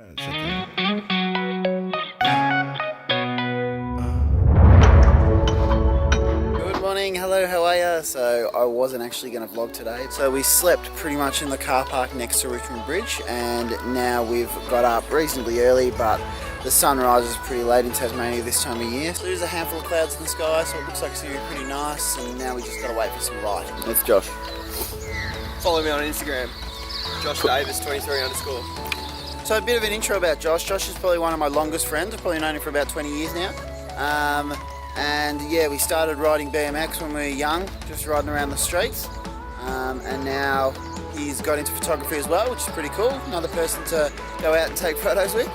Good morning, hello, how are ya? So I wasn't actually going to vlog today. So we slept pretty much in the car park next to Richmond Bridge, and now we've got up reasonably early, but the sun rises pretty late in Tasmania this time of year. So there's a handful of clouds in the sky, so it looks like it's going to be pretty nice, and now we just got to wait for some light. It's Josh. Follow me on Instagram, Josh Davis 23_. So a bit of an intro about Josh. Josh is probably one of my longest friends. I've probably known him for about 20 years now. And yeah, we started riding BMX when we were young, just riding around the streets. And now he's got into photography as well, which is pretty cool. Another person to go out and take photos with.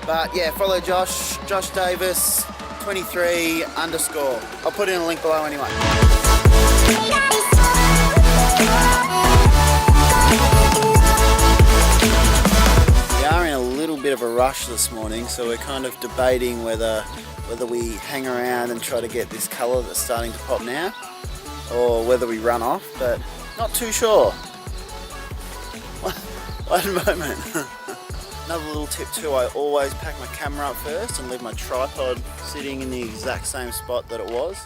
But yeah, follow Josh, Josh Davis 23_. I'll put in a link below anyway. We are in a little bit of a rush this morning, so we're kind of debating whether we hang around and try to get this colour that's starting to pop now, or whether we run off, but not too sure. One moment. Another little tip too, I always pack my camera up first and leave my tripod sitting in the exact same spot that it was,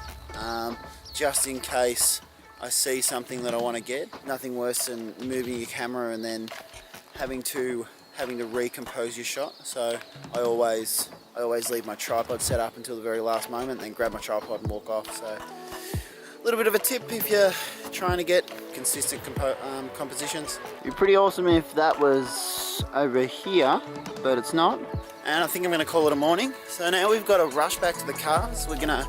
just in case I see something that I want to get. Nothing worse than moving your camera and then having to recompose your shot. So I always leave my tripod set up until the very last moment, then grab my tripod and walk off. So a little bit of a tip if you're trying to get consistent compositions. It'd be pretty awesome if that was over here, but it's not. And I think I'm going to call it a morning. So now we've got to rush back to the cars. We're going to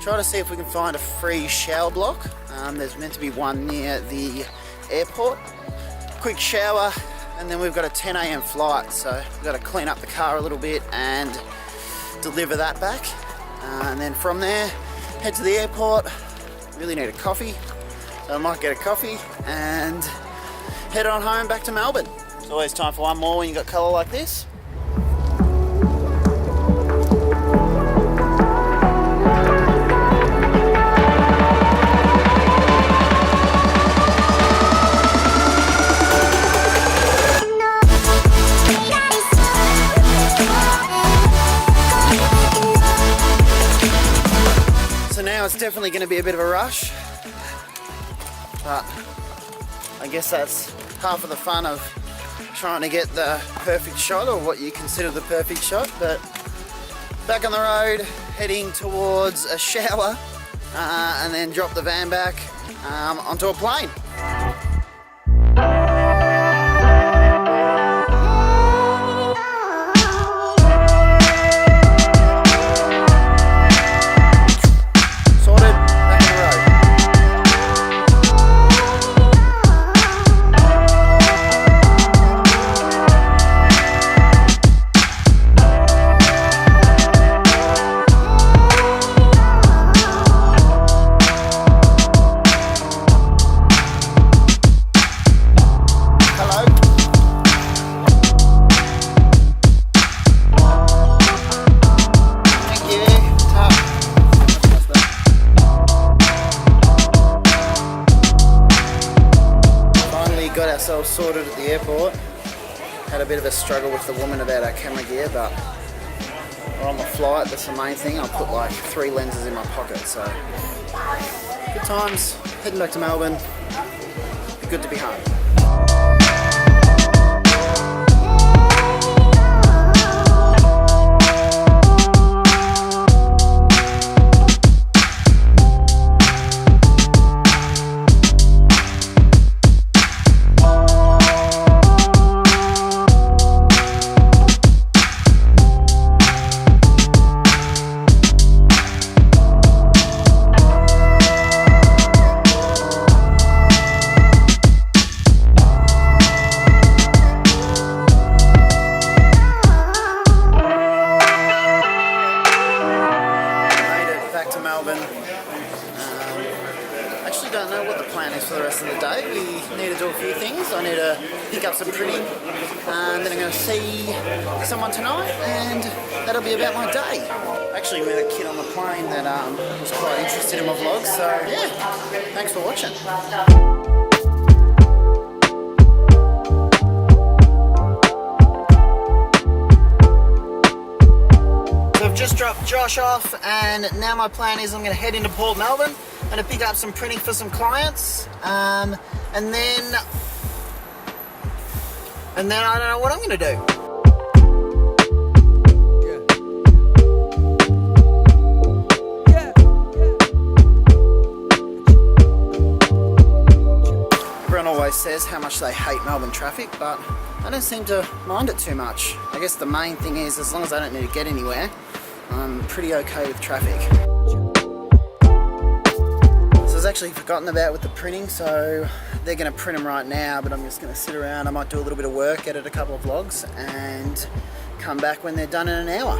try to see if we can find a free shower block. There's meant to be one near the airport. Quick shower, and then we've got a 10 a.m. flight, so we've got to clean up the car a little bit and deliver that back. And then from there, head to the airport. Really need a coffee, so I might get a coffee and head on home back to Melbourne. It's always time for one more when you've got colour like this. Now it's definitely going to be a bit of a rush, but I guess that's half of the fun of trying to get the perfect shot, or what you consider the perfect shot. But back on the road, heading towards a shower, and then drop the van back onto a plane. Got ourselves sorted at the airport. Had a bit of a struggle with the woman about our camera gear, but we're on the flight, that's the main thing. I'll put like 3 lenses in my pocket, so good times. Heading back to Melbourne. Good to be home. Don't know what the plan is for the rest of the day. We need to do a few things. I need to pick up some printing, and then I'm going to see someone tonight, and that'll be about my day. Actually met a kid on the plane that was quite interested in my vlogs, so yeah, thanks for watching. just dropped Josh off, and now my plan is I'm going to head into Port Melbourne. I'm going to pick up some printing for some clients, and then I don't know what I'm going to do. Everyone always says how much they hate Melbourne traffic, but I don't seem to mind it too much. I guess the main thing is, as long as I don't need to get anywhere, I'm pretty okay with traffic. So I was actually forgotten about with the printing, so they're going to print them right now, but I'm just going to sit around. I might do a little bit of work, edit a couple of vlogs, and come back when they're done in an hour.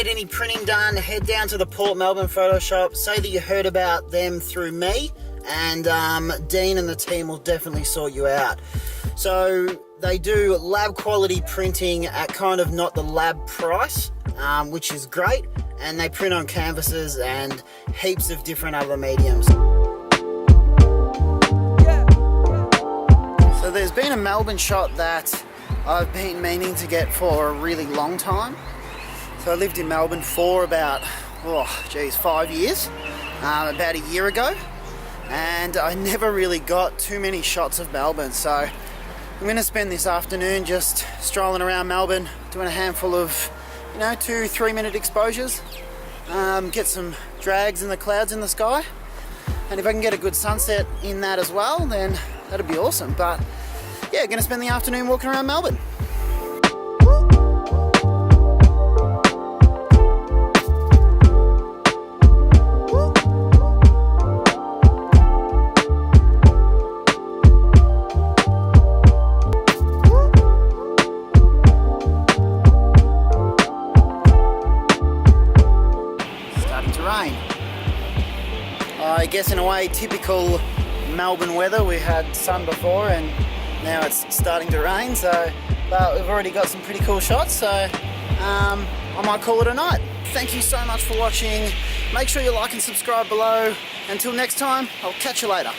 Any printing done, head down to the Port Melbourne photo shop, say that you heard about them through me, and Dean and the team will definitely sort you out. So they do lab quality printing at kind of not the lab price, which is great, and they print on canvases and heaps of different other mediums. So there's been a Melbourne shot that I've been meaning to get for a really long time. So I lived in Melbourne for about, 5 years, about a year ago, and I never really got too many shots of Melbourne. So I'm going to spend this afternoon just strolling around Melbourne, doing a handful of, 2-3 minute exposures, get some drags in the clouds in the sky, and if I can get a good sunset in that as well, then that'd be awesome. But yeah, going to spend the afternoon walking around Melbourne. I guess in a way, typical Melbourne weather. We had sun before and now it's starting to rain, but we've already got some pretty cool shots, so I might call it a night. Thank you so much for watching. Make sure you like and subscribe below. Until next time, I'll catch you later.